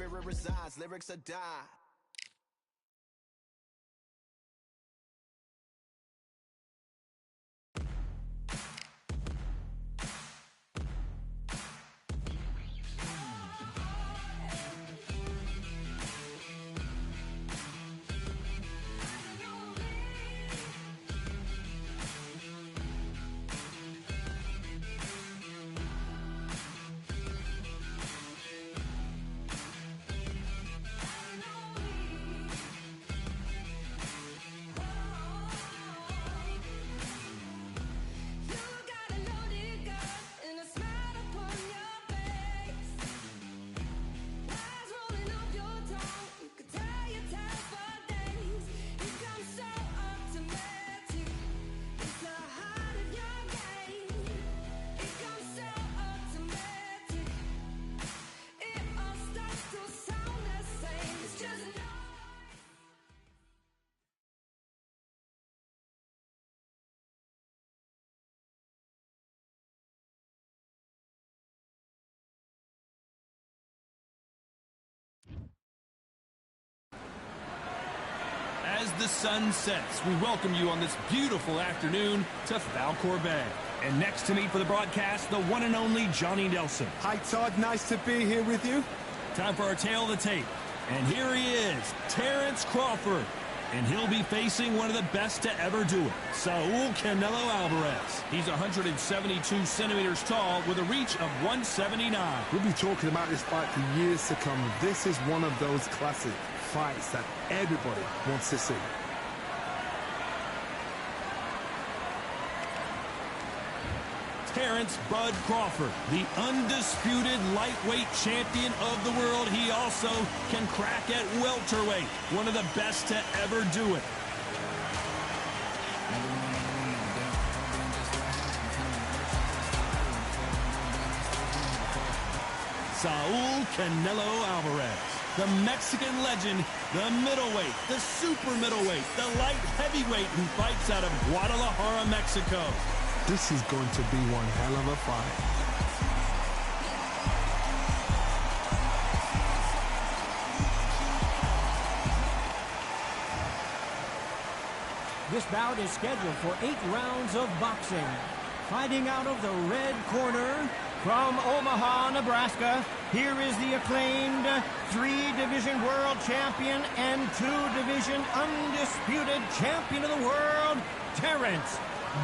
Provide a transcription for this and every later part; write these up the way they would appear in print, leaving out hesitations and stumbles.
spirit resides, lyrics are die. As the sun sets, we welcome you on this beautiful afternoon to Falcor Bay. And next to me for the broadcast, the one and only Johnny Nelson. Hi, Todd. Nice to be here with you. Time for our tale of the tape. And here he is, Terrence Crawford. And he'll be facing one of the best to ever do it, Saul Canelo Alvarez. He's 172 centimeters tall with a reach of 179. We'll be talking about this fight for years to come. This is one of those classic fights that everybody wants to see. Terrence Bud Crawford, the undisputed lightweight champion of the world. He also can crack at welterweight, one of the best to ever do it. Saul Canelo Alvarez, the Mexican legend, the middleweight, the super middleweight, the light heavyweight who fights out of Guadalajara, Mexico. This is going to be one hell of a fight. This bout is scheduled for 8 rounds of boxing. Fighting out of the red corner, from Omaha, Nebraska, here is the acclaimed 3-division world champion and 2-division undisputed champion of the world, Terrence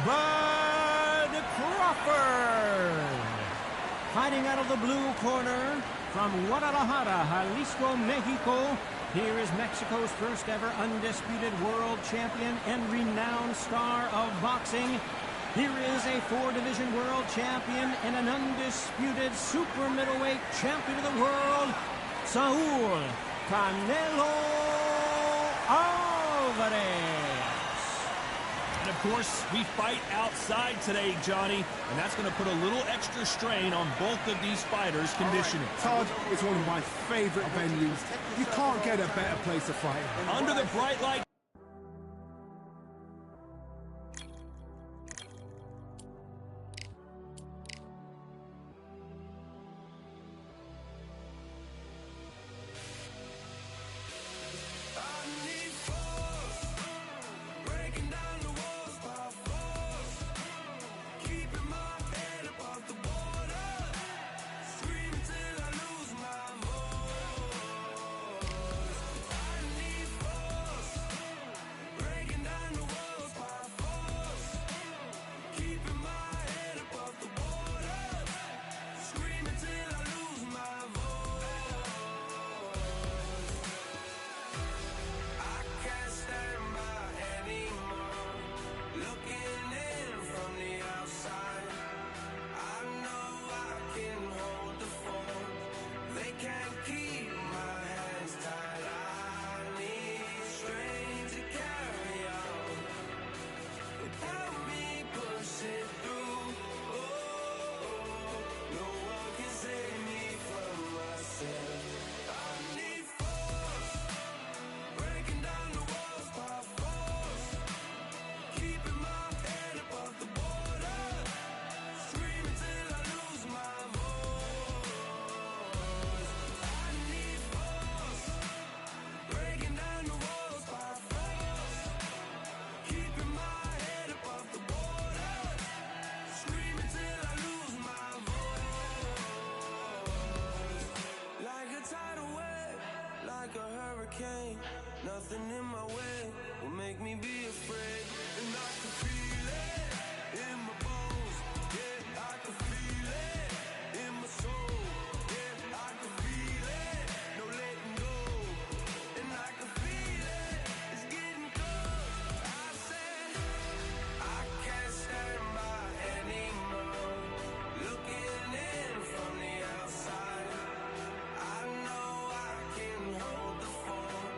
Bud Crawford. Fighting out of the blue corner, from Guadalajara, Jalisco, Mexico, here is Mexico's first ever undisputed world champion and renowned star of boxing. Here is a 4-division world champion and an undisputed super middleweight champion of the world, Saul Canelo Alvarez. And of course, we fight outside today, Johnny, and that's going to put a little extra strain on both of these fighters' conditioning. Todd, it's one of my favorite venues. You can't get a better place to fight. Under the bright light. Nothing in my way will make me be afraid. And I can feel it in my bones. Yeah, I can feel it in my soul. Yeah, I can feel it, no letting go. And I can feel it, it's getting close. I said, I can't stand by anymore. Looking in from the outside, I know I can hold the phone.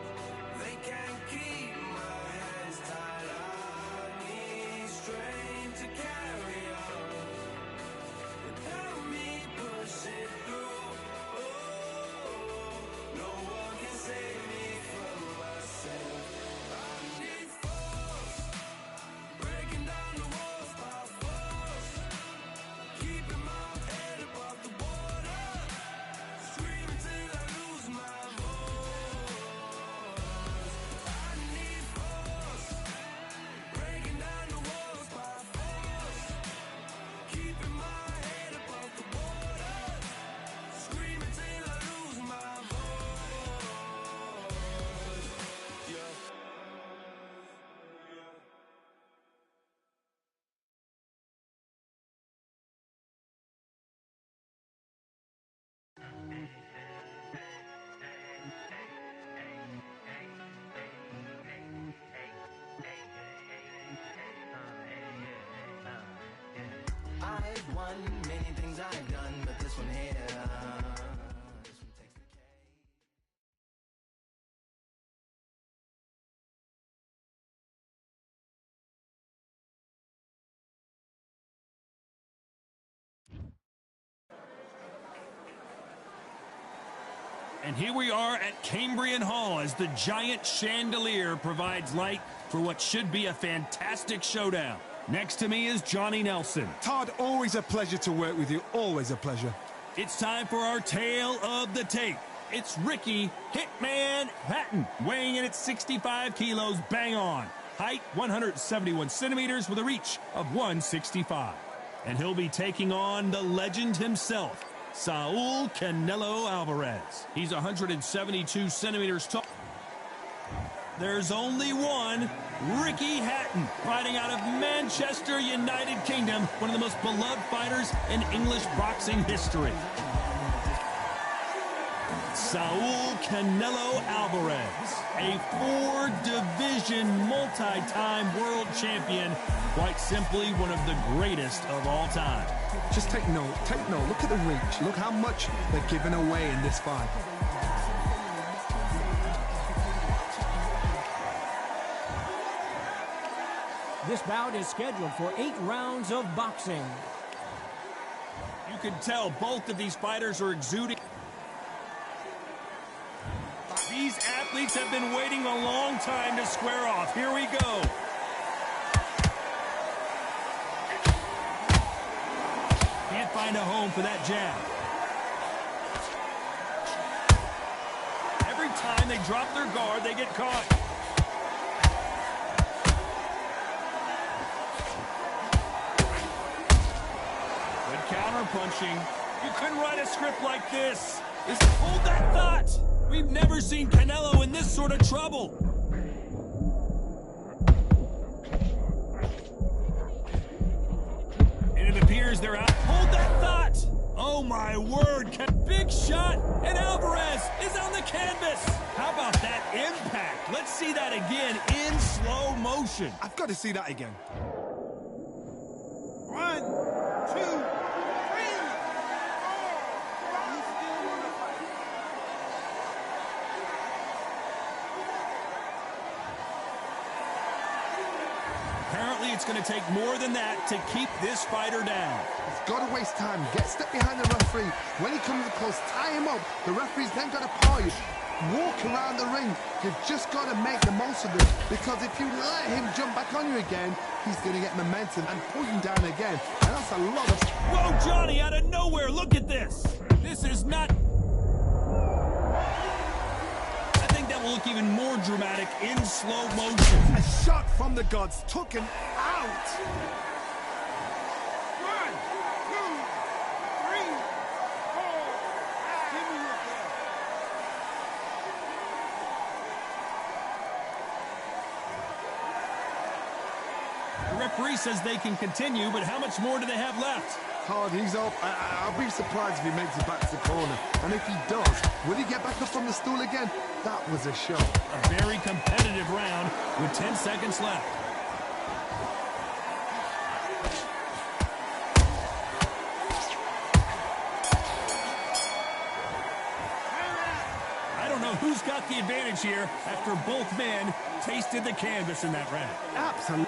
They can't keep my hands tied. I need strength to carry on without me pushing through. Oh, no one can save me from myself. I need force, breaking down the walls by force, keeping my head above the water, screaming till I lose my voice. I need force, breaking down the walls by force, keeping my head above the water, screaming till I lose my voice. Yeah. I've won many things I've done, but this one here, this one takes the cake. And here we are at Cambrian Hall as the giant chandelier provides light for what should be a fantastic showdown. Next to me is Johnny Nelson. Todd, always a pleasure to work with you. Always a pleasure. It's time for our tale of the tape. It's Ricky Hitman Hatton, weighing in at 65 kilos, bang on. Height 171 centimeters with a reach of 165. And he'll be taking on the legend himself, Saul Canelo Alvarez. He's 172 centimeters tall. There's only one, Ricky Hatton, fighting out of Manchester, United Kingdom, one of the most beloved fighters in English boxing history. Saul Canelo Alvarez, a four-division, multi-time world champion, quite simply one of the greatest of all time. Just take note. Look at the reach. Look how much they're giving away in this fight. This bout is scheduled for 8 rounds of boxing. You can tell both of these fighters are exuding. These athletes have been waiting a long time to square off. Here we go. Can't find a home for that jab. Every time they drop their guard, they get caught. Good counter punching. You couldn't write a script like this. Hold that thought. We've never seen Canelo in this sort of trouble. And it appears they're out. Hold that thought. Oh, my word. Big shot, and Alvarez is on the canvas. How about that impact? Let's see that again in slow motion. I've got to see that again. 1, 2, 3, 4. Apparently, it's going to take more than that to keep this fighter down. He's got to waste time. Get step behind the referee. When he comes close, tie him up. The referee's then got to paw you. Walk around the ring. You've just got to make the most of this, because if you let him jump back on you again, he's going to get momentum and pull you down again. And that's a lot of... Whoa, Johnny, out of nowhere. Look at this. This is not... I think that will look even more dramatic in slow motion. A shot from the gods took him out. 1, 2, 3, 4. Give me your bell. referee says they can continue, but how much more do they have left? Hard, he's up. I'll be surprised if he makes it back to the corner. And if he does, will he get back up on the stool again? That was a shot. A very competitive round with 10 seconds left. I don't know who's got the advantage here after both men tasted the canvas in that round. Absolutely.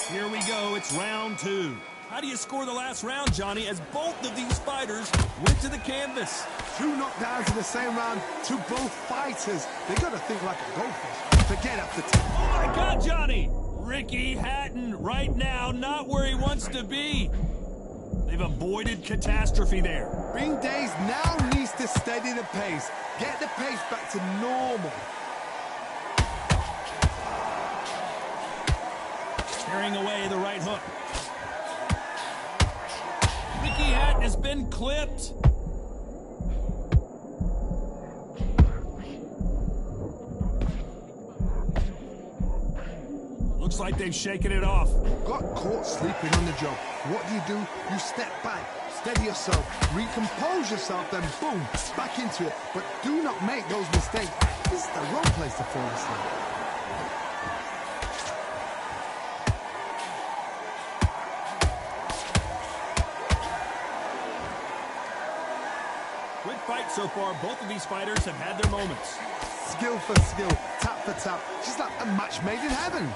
Here we go, it's round 2. How do you score the last round, Johnny, as both of these fighters went to the canvas? 2 knockdowns in the same round to both fighters. They got to think like a goldfish. Forget after 10. Oh, my God, Johnny! Ricky Hatton right now not where he wants to be. They've avoided catastrophe there. Bing Days now needs to steady the pace. Get the pace back to normal. Carrying away the right hook. Ricky Hatton has been clipped. Looks like they've shaken it off. Got caught sleeping on the job. What do? You step back, steady yourself, recompose yourself, then boom, back into it. But do not make those mistakes. This is the wrong place to fall asleep. Good fight so far. Both of these fighters have had their moments. Skill for skill, tap for tap. Just like a match made in heaven.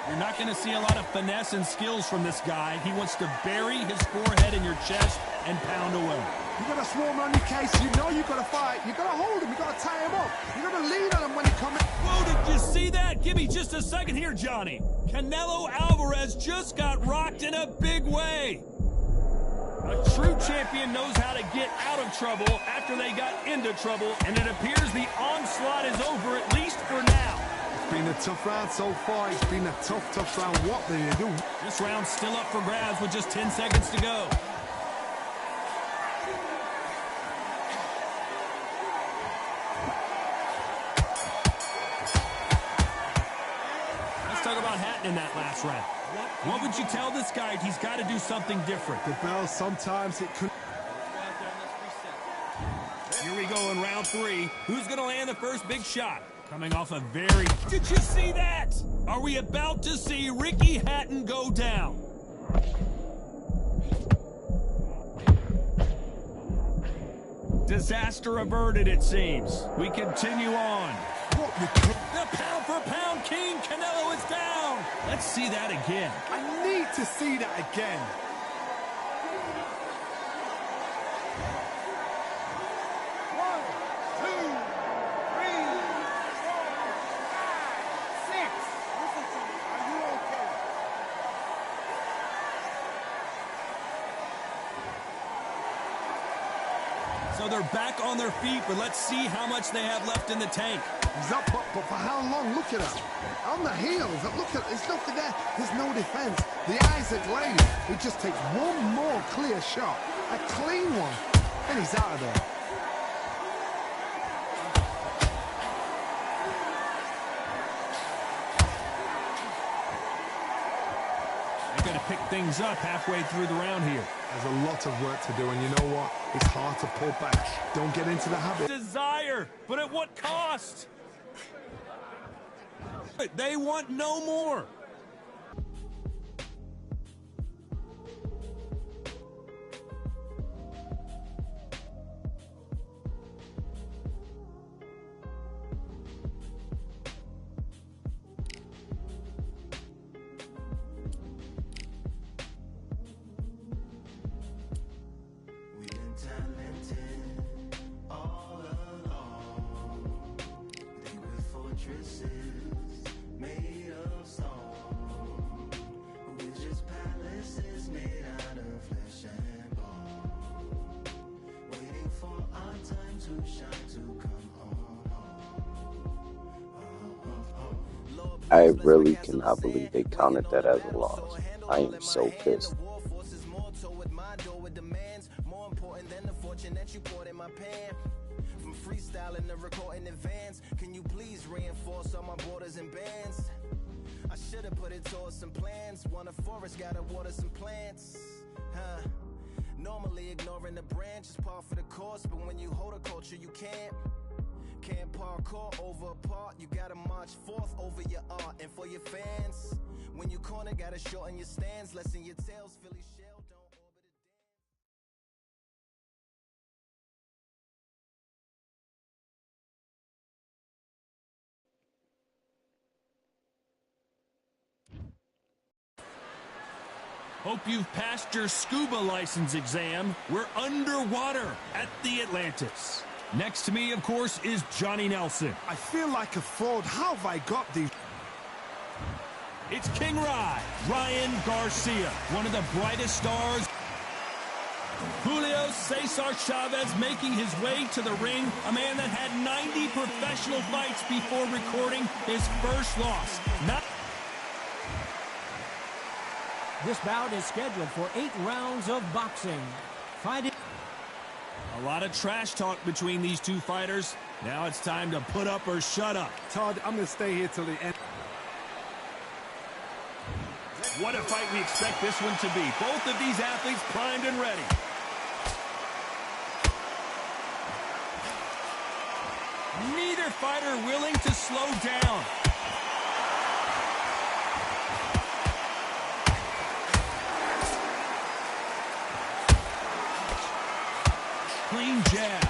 You're not going to see a lot of finesse and skills from this guy. He wants to bury his forehead in your chest and pound away. You got to swarm on your case. You know you got to fight. You got to hold him. You got to tie him up. You got to lean on him when he comes. Whoa, did you see that? Give me just a second here, Johnny. Canelo Alvarez just got rocked in a big way. A true champion knows how to get out of trouble after they got into trouble, and it appears the onslaught is over, at least for now. It's been a tough round so far. It's been a tough round. What do you do? This round's still up for grabs with just 10 seconds to go. Let's talk about Hatton in that last round. What would you tell this guy? He's got to do something different. The bell, sometimes it could. Here we go in round 3. Who's going to land the first big shot? Coming off a very... Did you see that? Are we about to see Ricky Hatton go down? Disaster averted, it seems. We continue on. The pound-for-pound king, Canelo, is down. Let's see that again. I need to see that again. So they're back on their feet, but let's see how much they have left in the tank. He's up, but for how long? Look at that. On the heels. Look at, there's nothing there. There's no defense. The eyes are glazed. It just takes one more clear shot. A clean one. And he's out of there. They're going to pick things up halfway through the round here. There's a lot of work to do, and you know what? It's hard to pull back. Don't get into the habit. Desire, but at what cost? They want no more. I really cannot believe they counted that as a loss. I am so pissed. freestyling the record in advance. Can you please reinforce all my borders and bands? I should've put it towards some plans. Want a forest, gotta water some plants. Normally ignoring the branch is par for the course, but when you hold a culture, you can't parkour over a part. You gotta march forth over your art. And for your fans, when you corner, gotta shorten your stance. Lessen your tails, Philly shell, don't orbit a Hope you've passed your scuba license exam. We're underwater at the Atlantis. Next to me, of course, is Johnny Nelson. I feel like a fraud. How have I got these? It's King Ryan Garcia, one of the brightest stars. Julio Cesar Chavez making his way to the ring, a man that had 90 professional fights before recording his first loss. This bout is scheduled for 8 rounds of boxing. Fighting. A lot of trash talk between these two fighters. Now it's time to put up or shut up. Todd, I'm going to stay here till the end. What a fight we expect this one to be. Both of these athletes primed and ready. Neither fighter willing to slow down. Clean jab.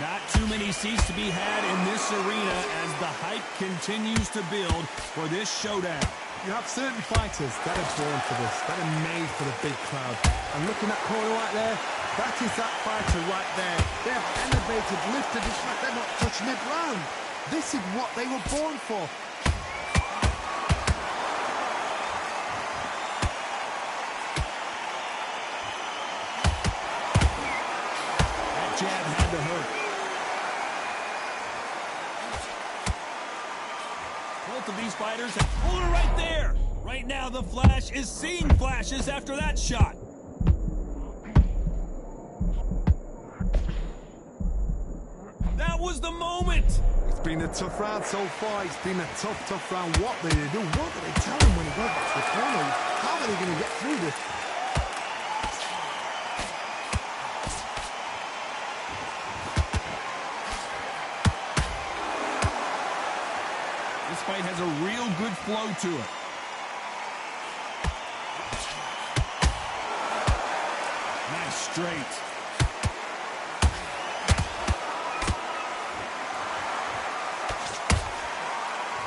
Not too many seats to be had in this arena as the hype continues to build for this showdown. You have certain fighters that are born for this, that are made for the big crowd. And looking at that corner right there, that is that fighter right there. They have elevated, lifted, it's like they're not touching the ground. This is what they were born for. That jab had to hurt. Both of these fighters have pulled it right there. Right now, the Flash is seeing flashes after that shot. That was the moment. It's been a tough round so far. It's been a tough round. What did they do? What did they tell him when he went back to the corner? How are they going to get through this? This fight has a real good flow to it. Nice straight.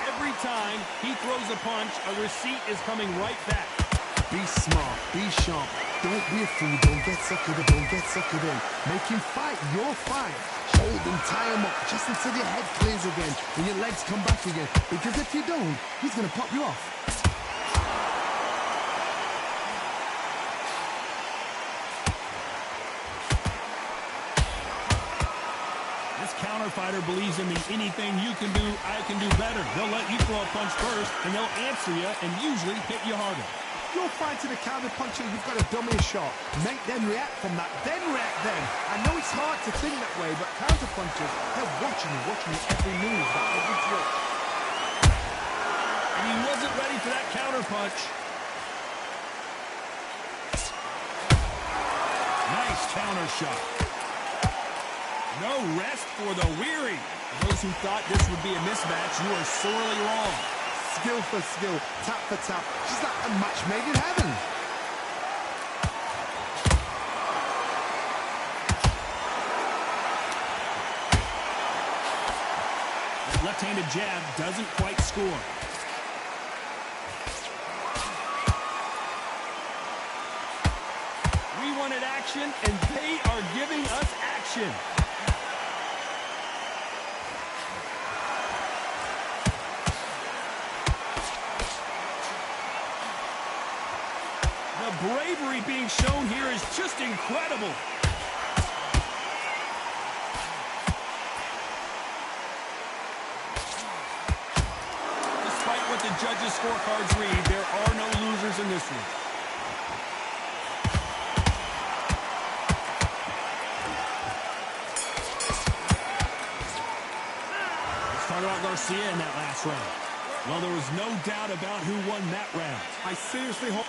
Every time he throws a punch, a receipt is coming right back. Be smart, be sharp. Don't be a fool. Don't get suckered in. Don't get suckered in. Make him fight your fight. Hold him, tie him up, just until your head clears again and your legs come back again. Because if you don't, he's going to pop you off. This counter fighter believes in the anything you can do, I can do better. They'll let you throw a punch first, and they'll answer you and usually hit you harder. You're fighting a counter puncher, you've got to dummy a shot. Make them react from that, then react then. I know it's hard to think that way, but counter punchers, they're watching you every move, every trick. And he wasn't ready for that counter punch. Nice counter shot. No rest for the weary. For those who thought this would be a mismatch, you are sorely wrong. Skill for skill, tap for tap, just like a match made in heaven. That left-handed jab doesn't quite score. We wanted action, and they are giving us action. The bravery being shown here is just incredible. Despite what the judges' scorecards read, there are no losers in this one. Started out Garcia in that last round. Well, there was no doubt about who won that round. I seriously hope...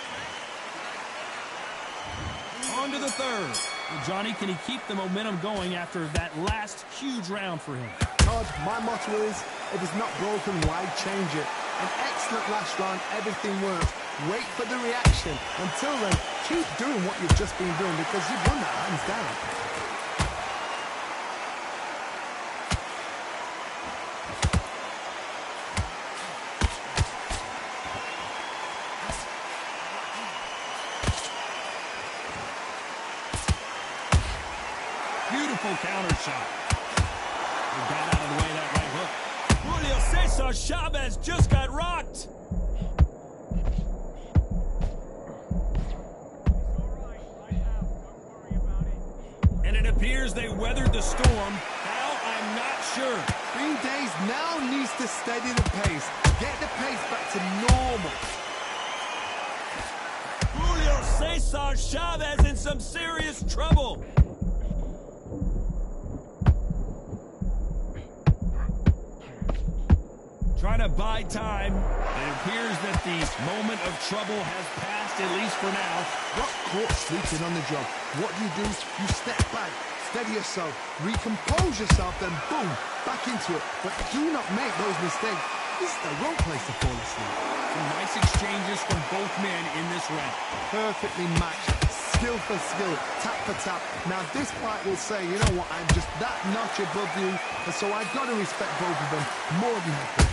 On to the third. Well, Johnny, can he keep the momentum going after that last huge round for him? Todd, my motto is, if it's not broken, why change it? An excellent last round, everything works. Wait for the reaction. Until then, keep doing what you've just been doing because you've won that hands down. Beautiful counter shot. He got out of the way of that right hook. Julio Cesar Chavez just got rocked. And it appears they weathered the storm. How? I'm not sure. 3 days now needs to steady the pace. Get the pace back to normal. Julio Cesar Chavez in some serious trouble. Trying to buy time. It appears that the moment of trouble has passed, at least for now. Got caught sleeping on the job. What do? You step back, steady yourself, recompose yourself, then boom, back into it. But do not make those mistakes. This is the wrong place to fall asleep. Some nice exchanges from both men in this round. Perfectly matched, skill for skill, tap for tap. Now this fight will say, you know what, I'm just that notch above you, and so I've got to respect both of them more than happy.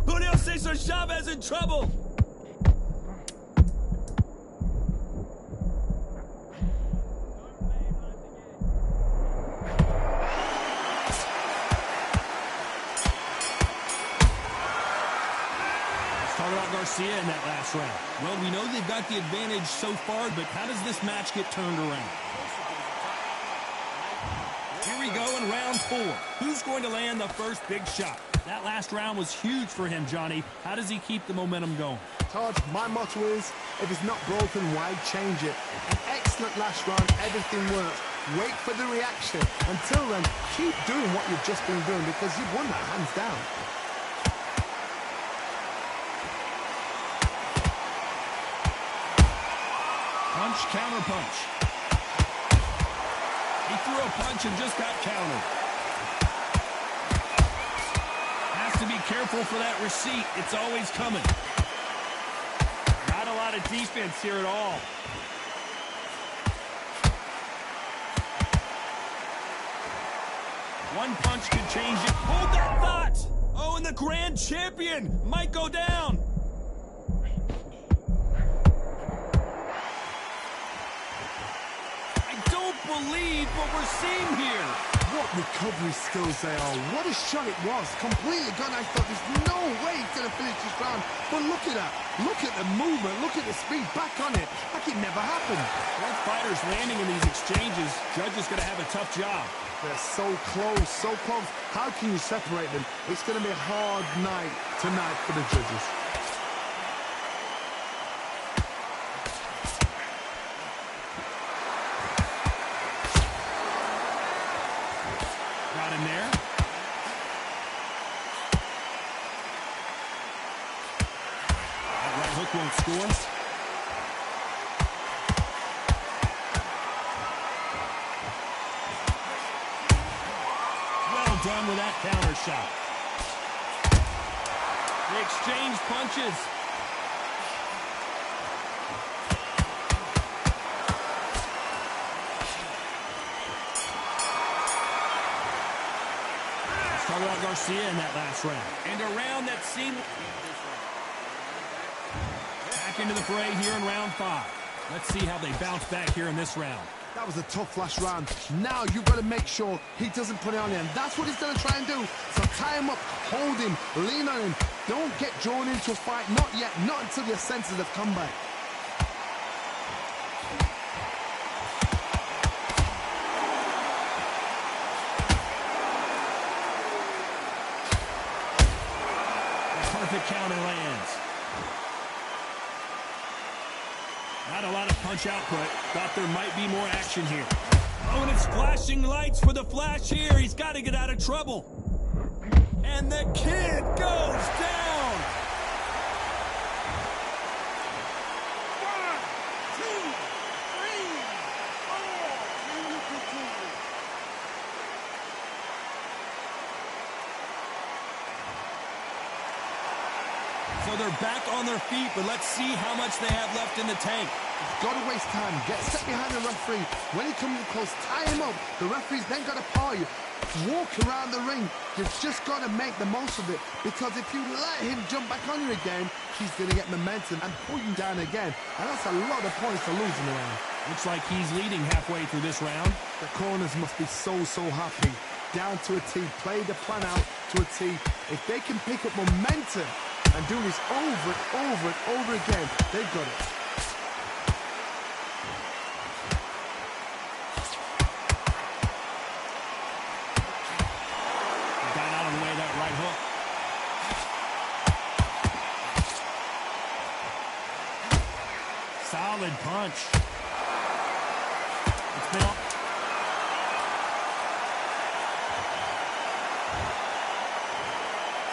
Julio Cesar Chavez in trouble. Started out Garcia in that last round. Well, we know they've got the advantage so far, but how does this match get turned around? Here we go in round 4. Who's going to land the first big shot? That last round was huge for him, Johnny. How does he keep the momentum going? Todd, my motto is, if it's not broken, why change it? An excellent last round, everything works. Wait for the reaction. Until then, keep doing what you've just been doing because you've won that hands down. Punch, counter punch. He threw a punch and just got countered. Has to be careful for that receipt. It's always coming. Not a lot of defense here at all. One punch could change it. Hold that thought! Oh, and the grand champion might go down. I don't believe what we're seeing here. What recovery skills they are. What a shot it was. Completely gone. I thought there's no way he's going to finish this round. But look at that. Look at the movement. Look at the speed. Back on it. Like it never happened. Both fighters landing in these exchanges. Judge is going to have a tough job. They're so close, so close. How can you separate them? It's going to be a hard night tonight for the judges. Got him there. That right hook won't score. Well done with that counter shot. They exchange punches. Started out Garcia in that last round. And a round that seemed... Back into the fray here in round 5. Let's see how they bounce back here in this round. That was a tough last round. Now you've got to make sure he doesn't put it on him. That's what he's going to try and do. So tie him up, hold him, lean on him. Don't get drawn into a fight. Not yet. Not until your senses have come back. Perfect counter lands. Not a lot of punch output. Thought there might be more action here. Oh, and it's flashing lights for the flash here. He's got to get out of trouble. And the kid goes down. 1, 2, 3, 4. Can you continue? So they're back on their feet, but let's see how much they have left in the tank. Got to waste time. Get set behind the referee. When he comes close, tie him up. The referee's then got to paw you. Walk around the ring. You've just got to make the most of it. Because if you let him jump back on you again, he's going to get momentum and pull you down again. And that's a lot of points to lose in the round. Looks like he's leading halfway through this round. The corners must be so happy. Down to a T. Play the plan out to a T. If they can pick up momentum and do this over and over and over again, they've got it. Got out of the way of that right hook. Solid punch. It's been off.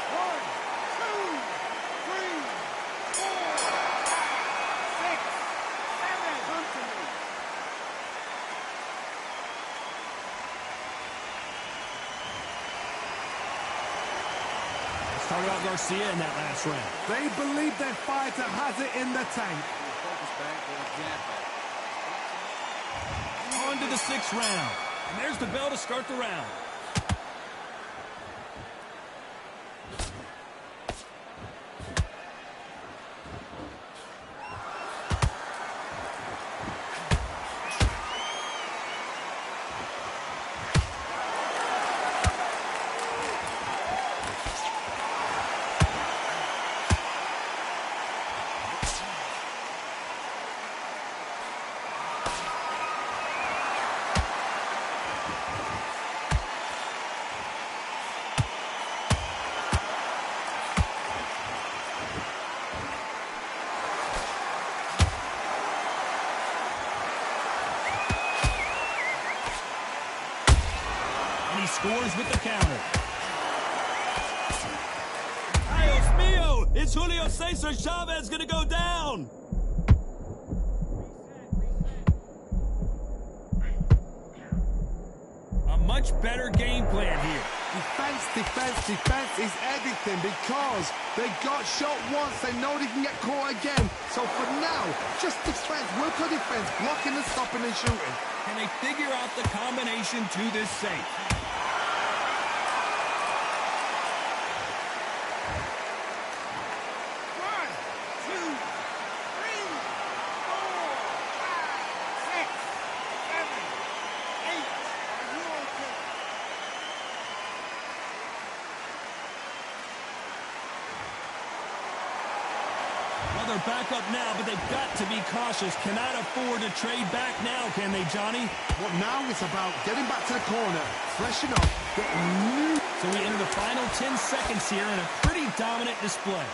1, 2, 3, 4, 5, 6, 7. Come to me. Let's talk about Garcia in that last round. They believe their fighter has it in the tank. On to the 6th round. And there's the bell to start the round. And he scores with the counter. Dios mío! Is Julio Cesar Chavez going to go down? A much better game plan here. Defense is everything because they got shot once. They know they can get caught again. So for now, just defense. Work on defense, blocking and stopping and shooting. Can they figure out the combination to this safe? 1, 2, 3, 4, 5, 6, 7, 8. Are you okay? Well, they're back up now, but they've got to be cautious. Cannot afford to trade back now, can they, Johnny? What now it's about getting back to the corner, freshen up, getting new. So we enter the final 10 seconds here in a pretty dominant display.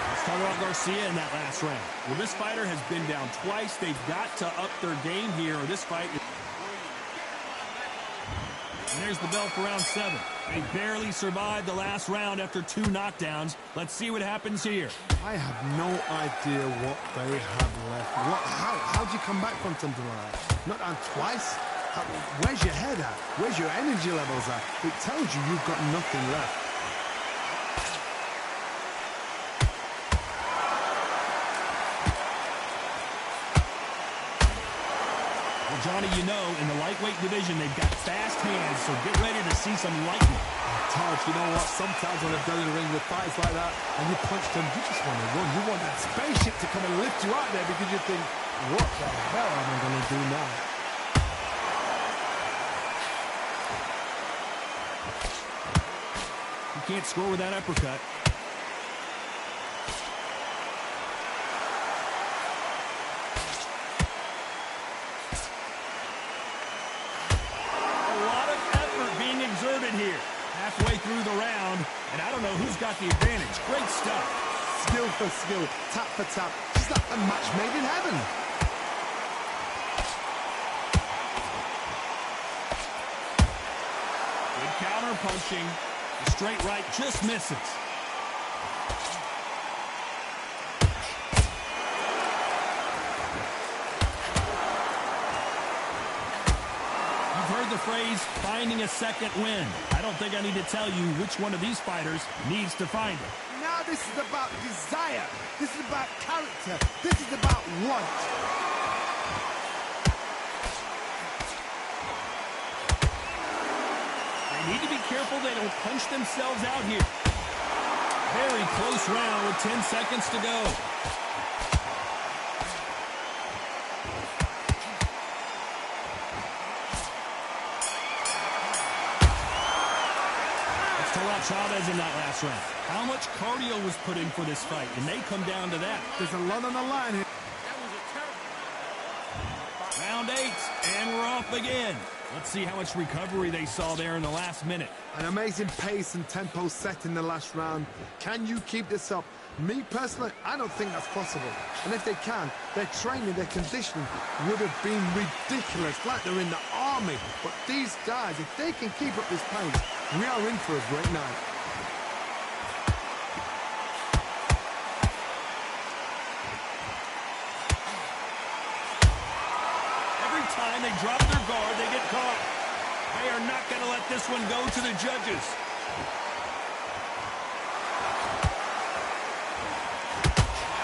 Let's talk about Garcia in that last round. Well, this fighter has been down twice. They've got to up their game here, or this fight is... And there's the bell for round 7. They barely survived the last round after 2 knockdowns. Let's see what happens here. I have no idea what they have left. How'd you come back from something like that? Not down twice? Where's your head at? Where's your energy levels at? It tells you you've got nothing left. Well, Johnny, you know, in the lightweight division, they've got fast hands, so get ready to see some lightning. Taj, you know what? Sometimes when I've done in the ring with fights like that, and you punch them, you just want to run. You want that spaceship to come and lift you out there because you think, what the hell am I going to do now? You can't score with that uppercut. A lot of effort being exerted here. Halfway got the advantage. Great stuff. Skill for skill, tap for tap. Just like a match made in heaven. Good counter punching. The straight right just misses. You've heard the phrase, finding a second win. I don't think I need to tell you which one of these fighters needs to find it. Now this is about desire. This is about character. This is about want. They need to be careful they don't punch themselves out here. Very close round with 10 seconds to go. Chavez in that last round. How much cardio was put in for this fight? It may come down to that. There's a lot on the line here. Round 8, and we're off again. Let's see how much recovery they saw there in the last minute. An amazing pace and tempo set in the last round. Can you keep this up? Me personally, I don't think that's possible. And if they can, their training, their conditioning would have been ridiculous, like they're in the army. But these guys, if they can keep up this pace, we are in for a great night. Every time they drop their guard, they get caught. They are not going to let this one go to the judges.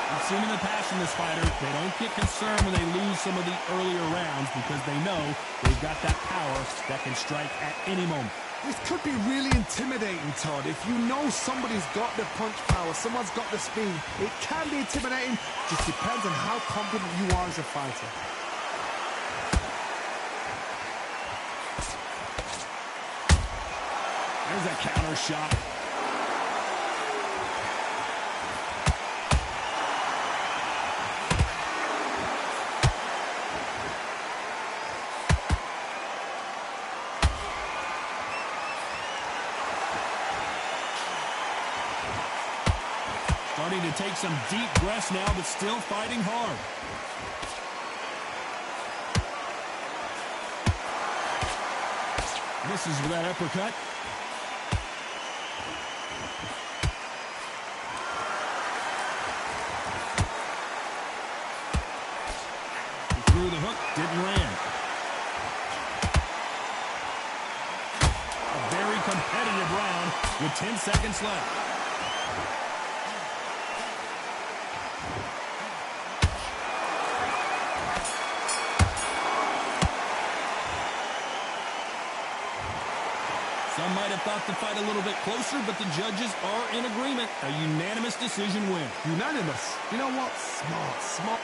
We've seen in the past from this fighter, they don't get concerned when they lose some of the earlier rounds because they know they've got that power that can strike at any moment. This could be really intimidating, Todd. If you know somebody's got the punch power, someone's got the speed, it can be intimidating. Just depends on how confident you are as a fighter. There's a counter shot. Starting to take some deep breaths now, but still fighting hard. Misses with that uppercut. He threw the hook, didn't land. A very competitive round with 10 seconds left. Some might have thought the fight a little bit closer, but the judges are in agreement. A unanimous decision win. Unanimous. You know what? Smart.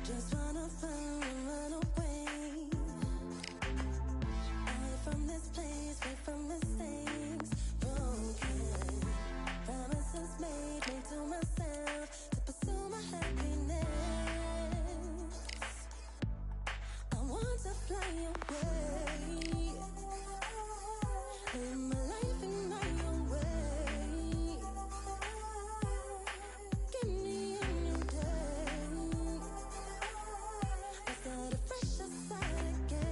Just wanna find and run away. Away from this place, away from mistakes. Broken promises made to myself to pursue my happiness. I want to fly away. Live my life in my own way. Give me a new day. Start a fresh start again.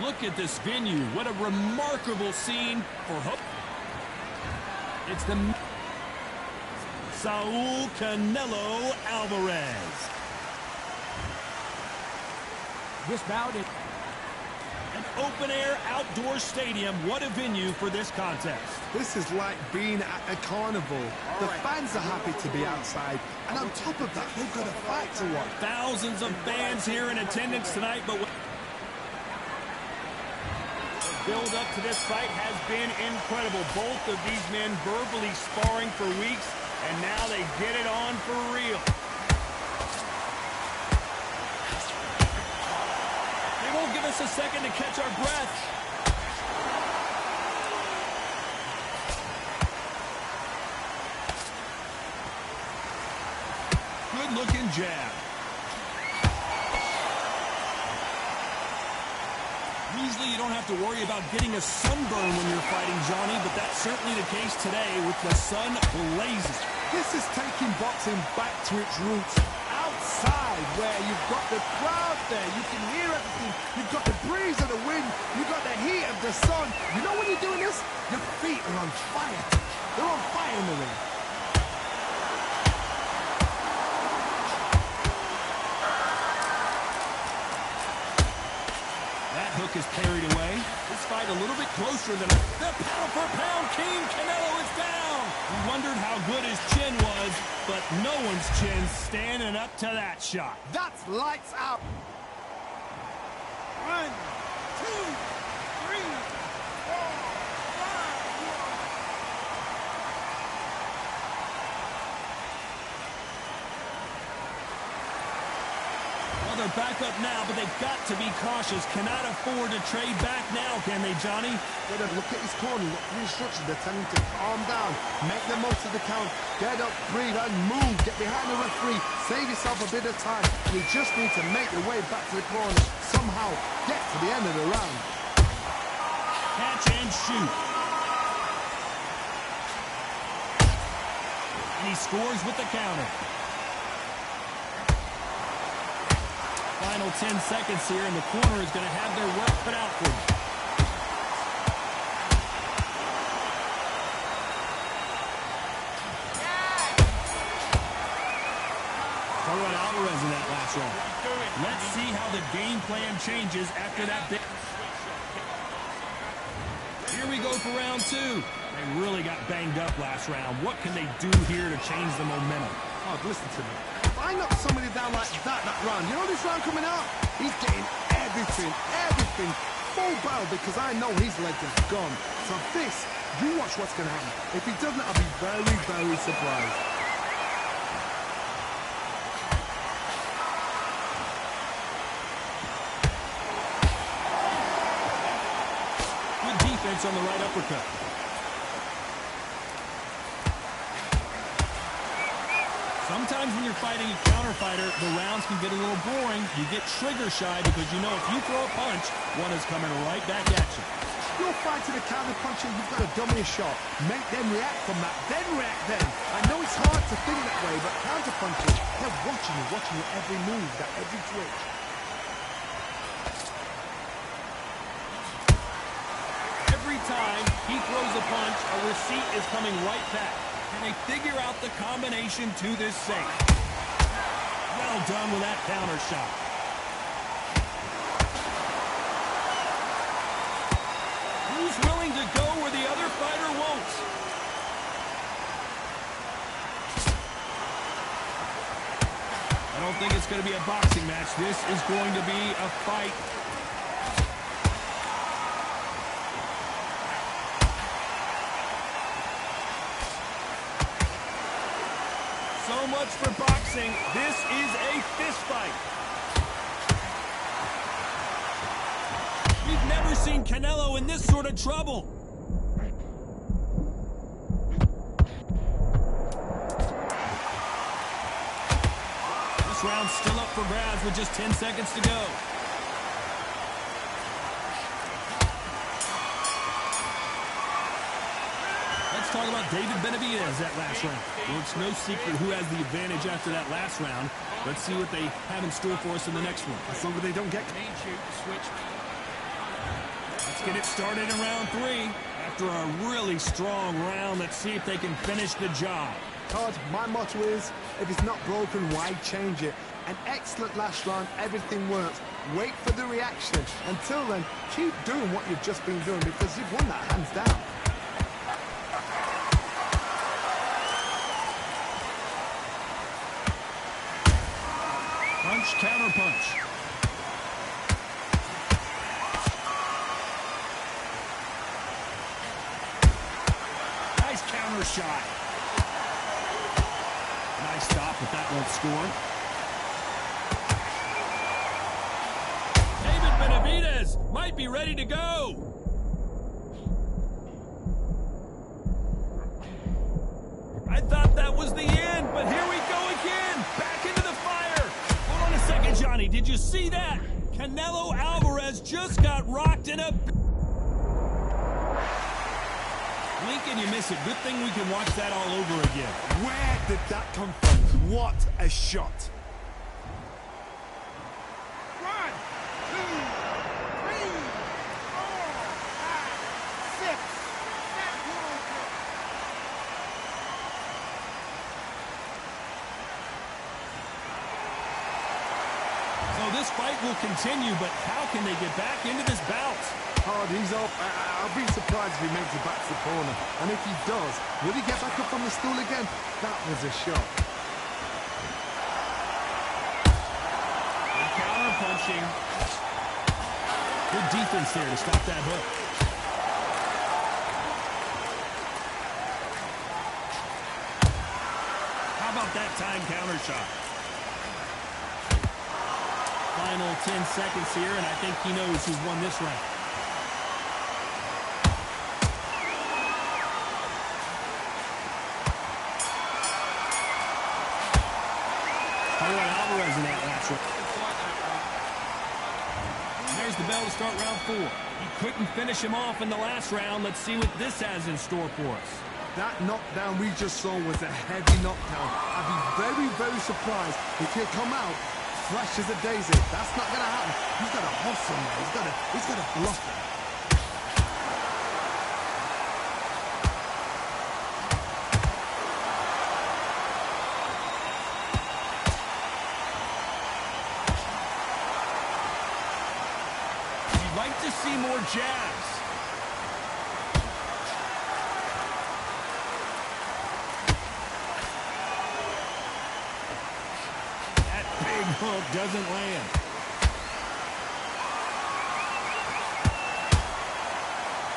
Look at this venue. What a remarkable scene for hope. It's the Saul Canelo Alvarez. This bout is An open-air outdoor stadium. What a venue for this contest. This is like being at a carnival. The fans are happy to be outside. And on top of that, they've got a fight to watch. Thousands of fans here in attendance tonight, but the build up to this fight has been incredible. Both of these men verbally sparring for weeks, and now they get it on for real. They won't give us a second to catch our breath. Good-looking jab. Usually you don't have to worry about getting a sunburn when you're fighting, Johnny, but that's certainly the case today with the sun blazing. This is taking boxing back to its roots. Outside, where you've got the crowd there, you can hear everything. You've got the breeze of the wind. You've got the heat of the sun. You know when you're doing this? Your feet are on fire. They're on fire in the ring. That hook is carried away. This fight a little bit closer than the pound-for-pound king. Canelo is down. We wondered how good his chin was, but no one's chin's standing up to that shot. That's lights out. 1, 2, 3, 4, 5. Well, they're back up now, but they've got to be cautious. Cannot afford to trade back now, can they, Johnny? Gotta look at his corner, look for the instructions. They're telling him to calm down, make the most of the count, get up, breathe, and move. Get behind the referee, save yourself a bit of time. You just need to make your way back to the corner. Somehow, get to the end of the round. Catch and shoot. And he scores with the counter. Final 10 seconds here, and the corner is going to have their work cut out for them. Talk about Alvarez in that last round. Let's see how the game plan changes after that big. Here we go for round two. They really got banged up last round. What can they do here to change the momentum? Oh, listen to me. If I knock somebody down like that round, you know this round coming out? He's getting everything, full barrel, because I know his leg is gone. So this, you watch what's going to happen. If he doesn't, I'll be very, very surprised. Good defense on the right uppercut. Sometimes when you're fighting a counter fighter, the rounds can get a little boring. You get trigger shy because you know if you throw a punch, one is coming right back at you. You're fighting a counter puncher, you've got to dummy a shot. Make them react from that, then react then. I know it's hard to think that way, but counter punchers, they're watching you every move, that every twitch. Every time he throws a punch, a receipt is coming right back. And they figure out the combination to this safe. Well done with that counter shot. Who's willing to go where the other fighter won't? I don't think it's going to be a boxing match. This is going to be a fight. So much for boxing. This is a fist fight. We've never seen Canelo in this sort of trouble. This round's still up for grabs with just 10 seconds to go. Let's talk about David Benavidez that last round. Well, it's no secret who has the advantage after that last round. Let's see what they have in store for us in the next one. As long as they don't get... Main shoot, switch. Let's get it started in round 3. After a really strong round, let's see if they can finish the job. Todd, my motto is, if it's not broken, why change it? An excellent last round, everything works. Wait for the reaction. Until then, keep doing what you've just been doing because you've won that hands down. Punch, counter punch. Nice counter shot. Nice stop, but that won't score. David Benavidez might be ready to go. I thought that was the end, but here we go again. Back into the fire. Hold on a second, Johnny. Did you see that? Canelo Alvarez just got rocked in a... Blink and you miss it. Good thing we can watch that all over again. Where did that come from? What a shot. 1, 2, 3, 4, 5, 6. That was it. So this fight will continue, but how can they get back into this bout? Hard, he's up. I'll be surprised if he makes it back to the corner. And if he does, will he get back up on the stool again? That was a shot. Good counter punching. Good defense there to stop that hook. How about that time counter shot? Final 10 seconds here, and I think he knows who's won this round. Alvarez in that last one. There's the bell to start round 4. He couldn't finish him off in the last round. Let's see what this has in store for us. That knockdown we just saw was a heavy knockdown. I'd be very, very surprised if he'd come out fresh as a daisy. That's not going to happen. He's got to hustle now. He's got to bluff it. Like to see more jabs. That big hook doesn't land.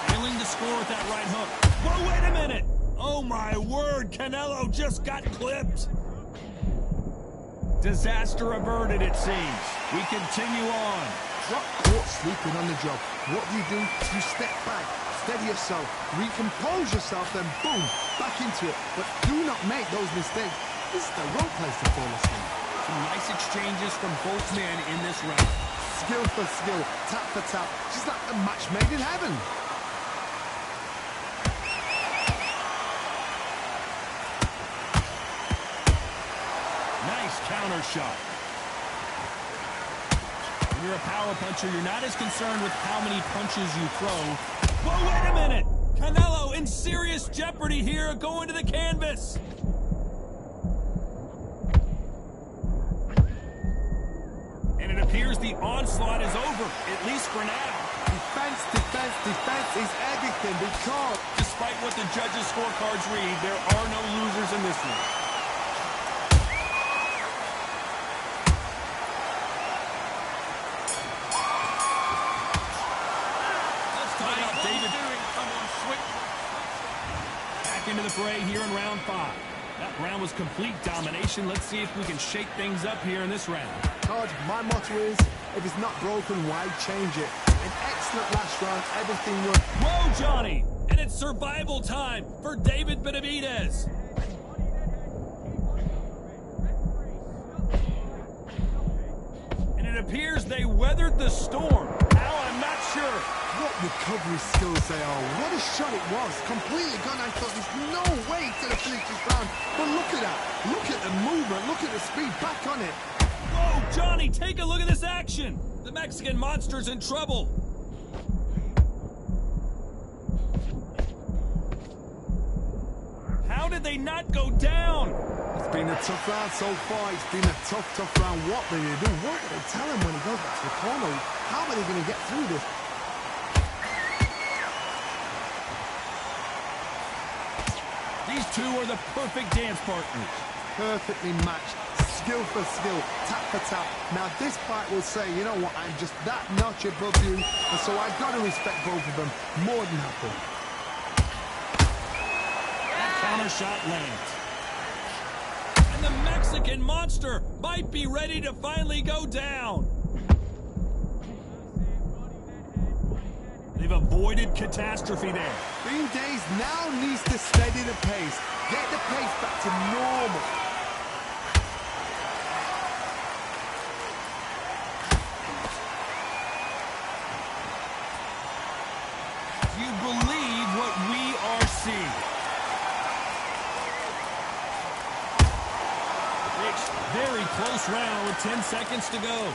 Failing to score with that right hook. Whoa, wait a minute. Oh, my word. Canelo just got clipped. Disaster averted, it seems. We continue on. Drop caught sleeping on the job. What do? You step back, steady yourself, recompose yourself, then boom, back into it. But do not make those mistakes. This is the wrong place to fall asleep. Some nice exchanges from both men in this round. Skill for skill, tap for tap, just like a match made in heaven. Nice counter shot. When you're a power puncher, you're not as concerned with how many punches you throw. Whoa, wait a minute! Canelo in serious jeopardy here, going to the canvas. And it appears the onslaught is over, at least for now. Defense, defense, defense is everything because... Despite what the judges' scorecards read, there are no losers in this one. Into the fray here in round 5. That round was complete domination. Let's see if we can shake things up here in this round. Todd, my motto is, if it's not broken, why change it? An excellent last round, everything worked. Whoa, Johnny! And it's survival time for David Benavidez. And it appears they weathered the storm. How, I'm not sure. What recovery skills they are. What a shot it was. Completely gone. I thought there's no way to finish this round. But look at that. Look at the movement. Look at the speed. Back on it. Whoa, Johnny, take a look at this action. The Mexican monster's in trouble. not go down? It's been a tough round so far. It's been a tough, tough round. What will they do? What will they tell him when he goes back to the corner? How are they going to get through this? These two are the perfect dance partners. Perfectly matched. Skill for skill. Tap for tap. Now this fight will say, you know what, I'm just that notch above you. And so I've got to respect both of them more than happy. That counter shot lands. And the Mexican monster might be ready to finally go down. They've avoided catastrophe there. Bean Days now needs to steady the pace. Get the pace back to normal. Do you believe what we are seeing? Very close round with 10 seconds to go.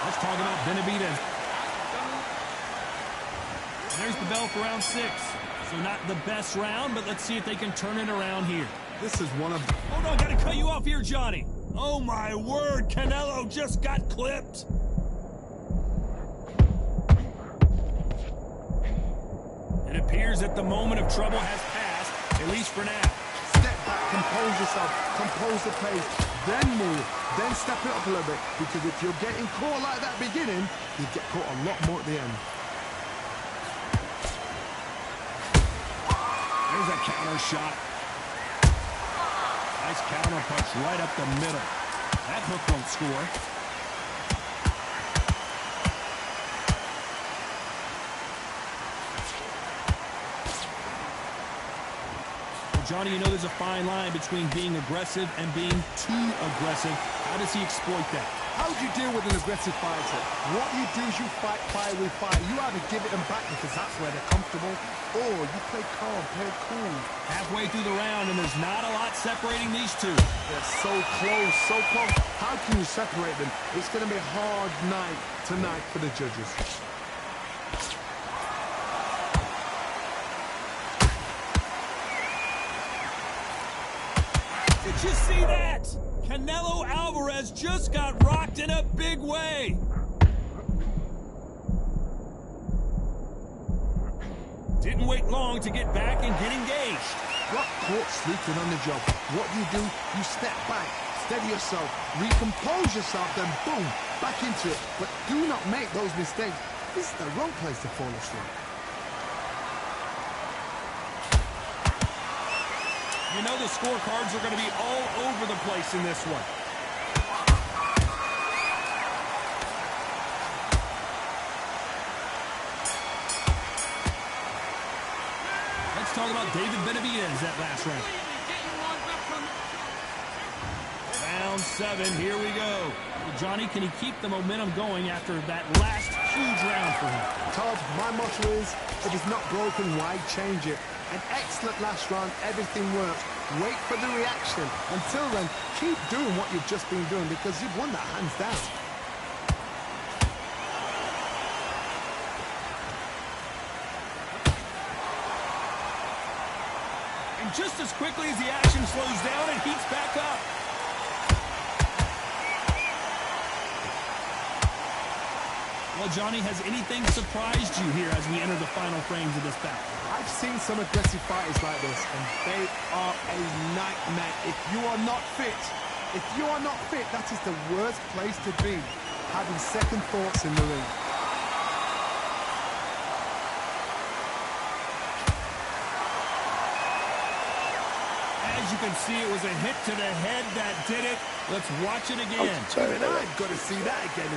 Let's talk about Benavidez. There's the bell for round 6. So not the best round, but let's see if they can turn it around here. This is one of... Oh, no, I gotta cut you off here, Johnny. Oh, my word, Canelo just got clipped. It appears that the moment of trouble has passed, at least for now. Step back, compose yourself, compose the pace, then move, then step it up a little bit. Because if you're getting caught like that beginning, you get caught a lot more at the end. There's a counter shot. Nice counter punch right up the middle. That hook won't score. Johnny, you know there's a fine line between being aggressive and being too aggressive. How does he exploit that? How do you deal with an aggressive fighter? What you do is you fight fire with fire. You either give it them back because that's where they're comfortable, or you play calm, play cool. Halfway through the round, and there's not a lot separating these two. They're so close, so close. How can you separate them? It's going to be a hard night tonight for the judges. Did you see that? Canelo Alvarez just got rocked in a big way. Didn't wait long to get back and get engaged. Got caught sleeping on the job. What do? You step back, steady yourself, recompose yourself, then boom, back into it. But do not make those mistakes. This is the wrong place to fall asleep. You know the scorecards are going to be all over the place in this one. Let's talk about David Benavidez that last round. Round 7, here we go. Johnny, can he keep the momentum going after that last huge round for him? Todd, my motto is, if it's not broken, why change it? An excellent last round, everything works. Wait for the reaction. Until then, keep doing what you've just been doing because you've won that hands down. And just as quickly as the action slows down, it heats back up. Well, Johnny, has anything surprised you here as we enter the final frames of this bout? I've seen some aggressive fighters like this, and they are a nightmare. If you are not fit, that is the worst place to be, having second thoughts in the ring. As you can see, it was a hit to the head that did it. Let's watch it again. Sorry, I've got to see that again.